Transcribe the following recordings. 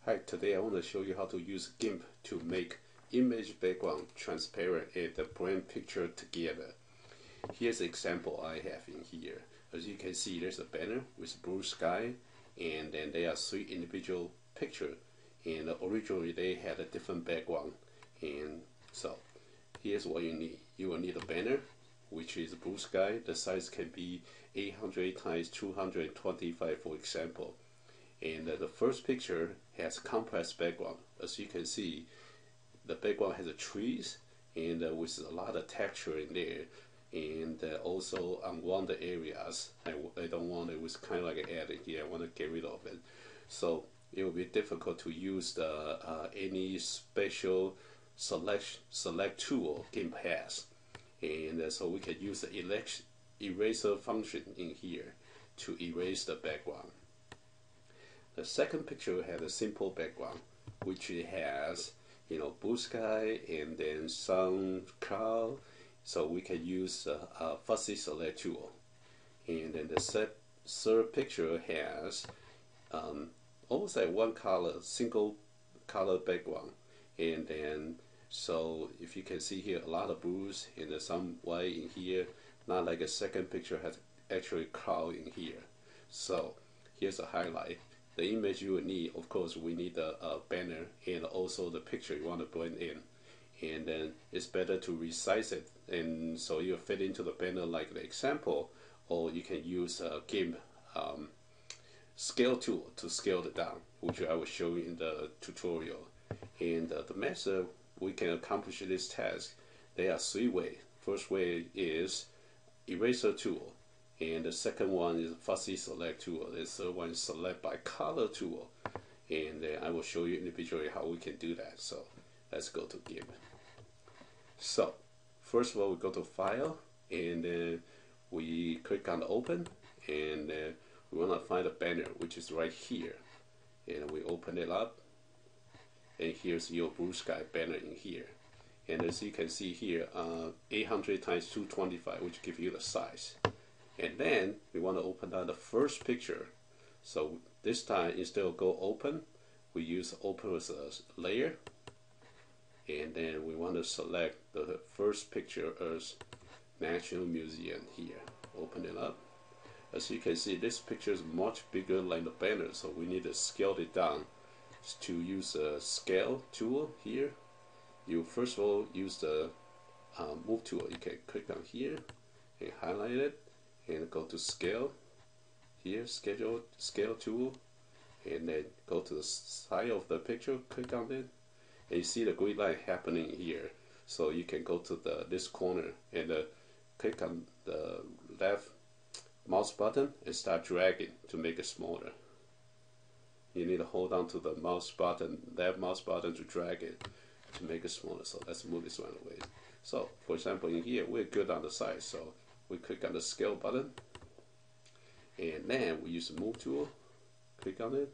Hi, today I want to show you how to use GIMP to make image background transparent and blend picture together. Here's an example I have in here. As you can see, there's a banner with blue sky, and then there are 3 individual pictures, and originally they had a different background. And so here's what you need. You will need a banner, which is blue sky. The size can be 800 times 225, for example. And the first picture has contrast background. As you can see, the background has trees and with a lot of texture in there, and also unwanted areas. I don't want it. Was kind of like an ad in here. I want to get rid of it. So it will be difficult to use the any special select tool GIMP has, and so we can use the eraser function in here to erase the background. The second picture has a simple background, which has blue sky and then some cloud. So we can use a fuzzy select tool. And then the third picture has almost like one color, single color background. And then so if you can see here, a lot of blues and some white in here. Not like a second picture has actually cloud in here. So here's a highlight. The image you will need, of course, we need a banner and also the picture you want to blend in. And then it's better to resize it, and so you fit into the banner like the example, or you can use a GIMP scale tool to scale it down, which I will show you in the tutorial. And the method we can accomplish this task, there are 3 ways. First way is eraser tool. And the second one is fuzzy select tool. The third one is select by color tool. And I will show you individually how we can do that. So let's go to GIMP. So first of all, we go to File, and then we click on Open, and we want to find a banner, which is right here. And we open it up, and here's your blue sky banner in here. And as you can see here, 800 times 225, which gives you the size. And then we want to open down the first picture. So this time, instead of go open, we use open as a layer. And then we want to select the first picture as National Museum here. Open it up. As you can see, this picture is much bigger than the banner, so we need to scale it down. To use a scale tool here, you first of all use the move tool. You can click on here and highlight it, and go to scale here, scale tool, and then go to the side of the picture, click on it, and you see the green line happening here. So you can go to this corner and click on the left mouse button and start dragging to make it smaller. You need to hold on to the mouse button, left mouse button, to drag it to make it smaller. So let's move this one away. So for example, in here we're good on the size, so we click on the scale button, and then we use the move tool, click on it,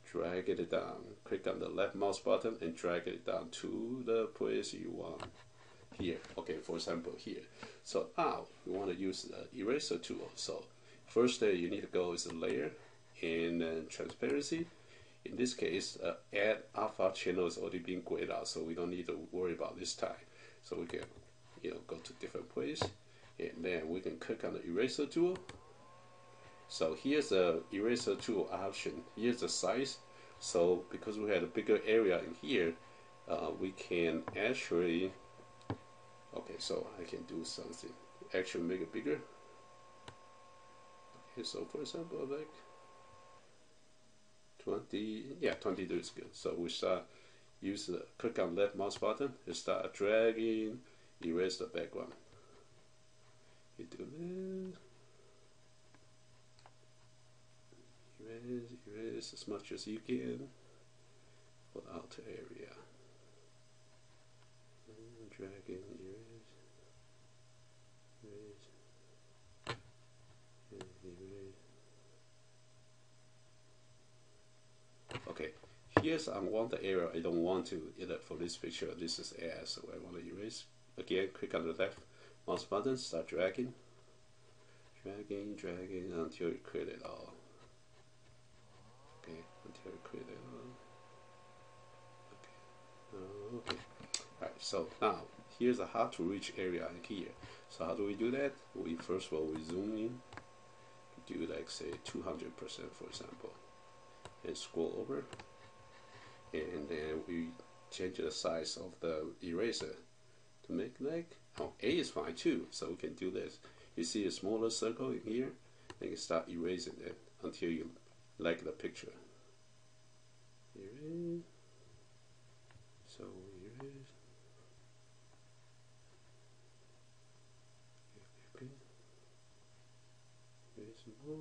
drag it down, click on the left mouse button and drag it down to the place you want here. Okay, for example here. So now we want to use the eraser tool. So first you need to go is a layer and transparency. In this case, add alpha channel is already being grayed out, so we don't need to worry about this time. So we can go to different place. And then we can click on the eraser tool. So here's the eraser tool option. Here's the size. So because we had a bigger area in here, we can actually, okay, so I can do something, actually make it bigger. Okay, so for example, like 20, yeah, 22 is good. So we start click on left mouse button and start dragging, erase the background. You do this, erase as much as you can for the outer area. And drag in, erase, and erase. Okay, here's unwanted area I don't want to edit for this picture. This is add, so I want to erase. Again, click on the left mouse button, start dragging until you clear it all. Okay, until you clear it all. so now here's a hard to reach area in here. So how do we do that? We first of all we zoom in, do like say 200% for example, and scroll over, and then we change the size of the eraser to make like, oh, A is fine too, so we can do this. You see a smaller circle in here, and you start erasing it until you like the picture. Erase. So erase. Okay. Erase more.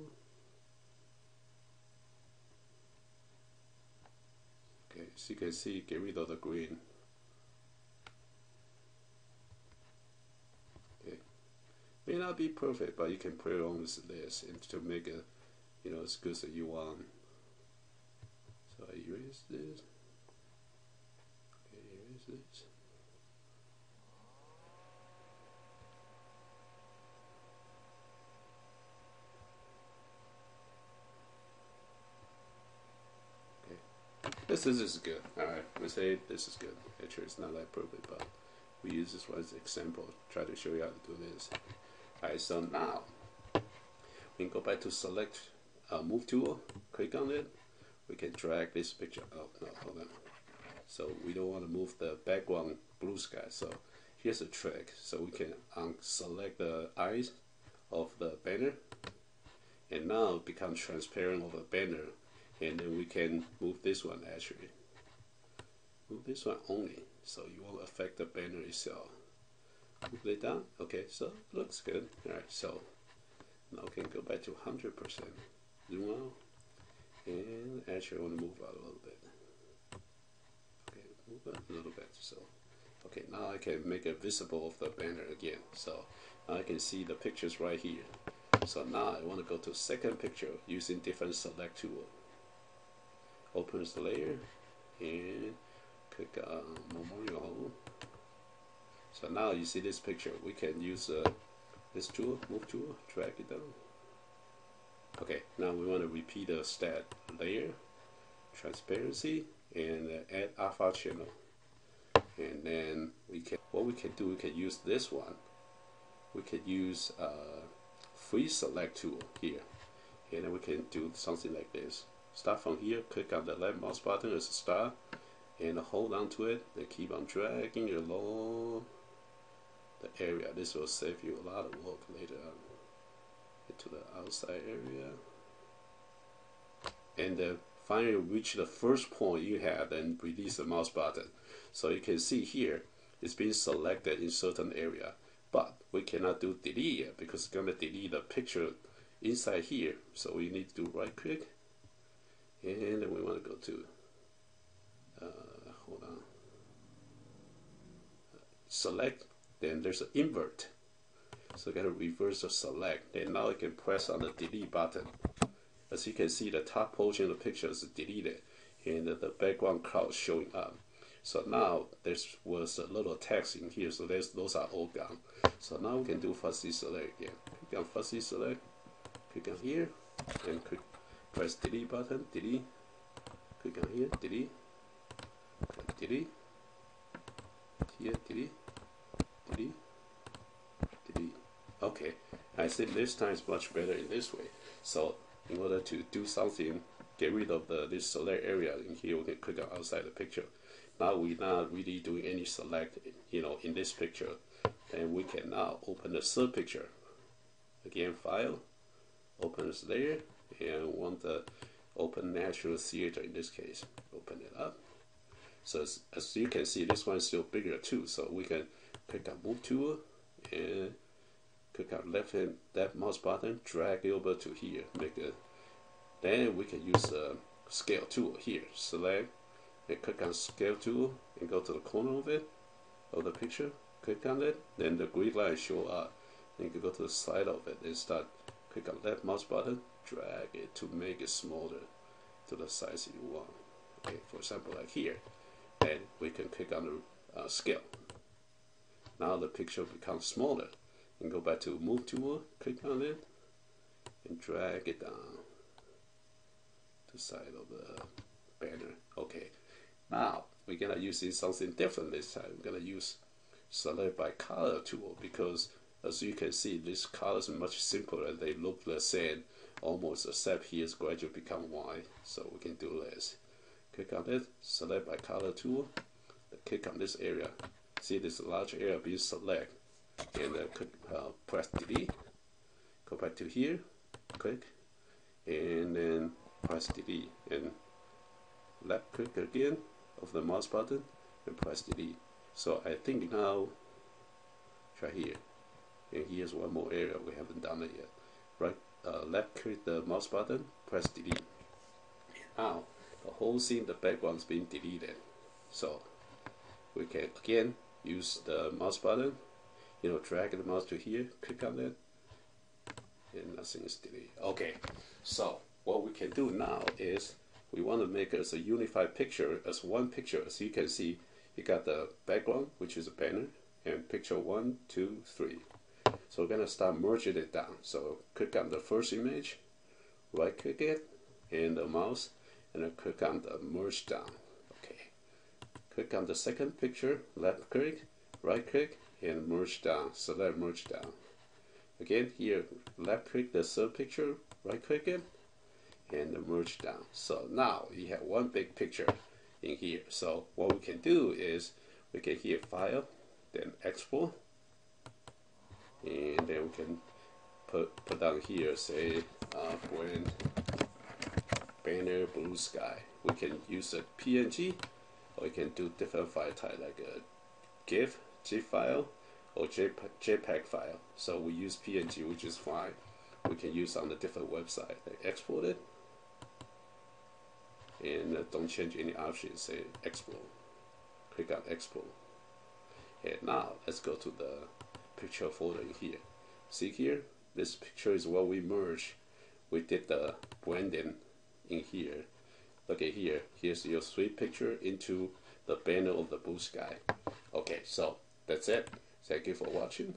Okay, so you can see, get rid of the green. Okay, may not be perfect, but you can play around with this and to make it, you know, as good as you want. So I erase this. Okay, erase this. This is good. Alright, let's say this is good. Actually, it's not that perfect, but we use this one as an example. Try to show you how to do this. Alright, so now we can go back to select move tool, click on it. We can drag this picture. Oh, no, hold on. So we don't want to move the background blue sky. So here's a trick. So we can select the eyes of the banner, and now it becomes transparent of the banner. And then we can move this one actually. Move this one only, so you won't affect the banner itself. Move it down. Okay, so it looks good. Alright, so now we can go back to 100%. Zoom out. And actually I want to move out a little bit. Okay, move out a little bit. So okay, now I can make it visible of the banner again. So now I can see the pictures right here. So now I want to go to second picture using different select tool. Open the layer and click memorial. So now you see this picture. We can use this tool, move tool, drag it down. Okay, now we want to repeat the stat layer, transparency, and add alpha channel. And then we can, what we can do, we can use this one. We can use free select tool here, and then we can do something like this. Start from here, click on the left mouse button as a star, and hold on to it, and keep on dragging it along the area. This will save you a lot of work later on. Get to the outside area, and finally reach the first point you had, and release the mouse button. So you can see here, it's being selected in certain area, but we cannot do delete yet because it's gonna delete the picture inside here. So we need to do right click. And then we want to go to, hold on, select, then there's an invert. So I got to reverse the select, and now I can press on the delete button. As you can see, the top portion of the picture is deleted, and the background cloud showing up. So now there was a little text in here, so those are all gone. So now we can do fuzzy select again. Click on fuzzy select, click on here, and press delete button, delete, click on here, delete, delete, here, delete, delete, delete. Okay, I think this time is much better in this way. So in order to do something, get rid of this select area in here, we can click on outside the picture. Now we're not really doing any select, you know, in this picture. Then we can now open the third picture. Again, file, open this layer, and want the open natural theater in this case. Open it up. So as you can see, this one is still bigger too. So we can click on move tool and click on left mouse button, drag it over to here, make it. Then we can use the scale tool here. Select and click on scale tool and go to the corner of it, of the picture. Click on it, then the grid line show up. Then you can go to the side of it and start. Click on left mouse button, drag it to make it smaller to the size you want. Okay, for example, like here. Then we can click on the scale. Now the picture becomes smaller. And go back to move tool, click on it, and drag it down to the side of the banner. Okay, now we gonna use something different this time. We're gonna use select by color tool, because as you can see, these colors are much simpler. They look the same almost, except here's gradually become white. So we can do this. Click on it, select by color tool, click on this area. See this large area being select, and press delete. Go back to here, click, and then press delete, and left click again of the mouse button and press delete. So I think now, try here, and here's one more area we haven't done it yet. Right, left click the mouse button, press delete. Now the whole scene, the background's being deleted. So we can again use the mouse button, drag the mouse to here, click on it, and nothing is deleted. Okay, so what we can do now is we want to make it as a unified picture, as one picture. As you can see, you got the background, which is a banner, and picture 1, 2, 3. So we're gonna start merging it down. So click on the first image, right click it, and the mouse, and then click on the merge down. Okay. Click on the second picture, left click, right click, and merge down. Select merge down. Again, here, left click the third picture, right click it, and merge down. So now you have one big picture in here. So what we can do is we can here File, then Export, and then we can put down here, say brand banner blue sky. We can use a PNG, or we can do different file type like a GIF, GIF file, or JPEG file. So we use PNG, which is fine. We can use on the different website. Like export it, and don't change any options. Say export. Click on export. And now let's go to the picture folder in here. See here, this picture is what we merged. We did the branding in here. Look at here. Here's your sweet picture into the banner of the blue sky. Okay, so that's it. Thank you for watching.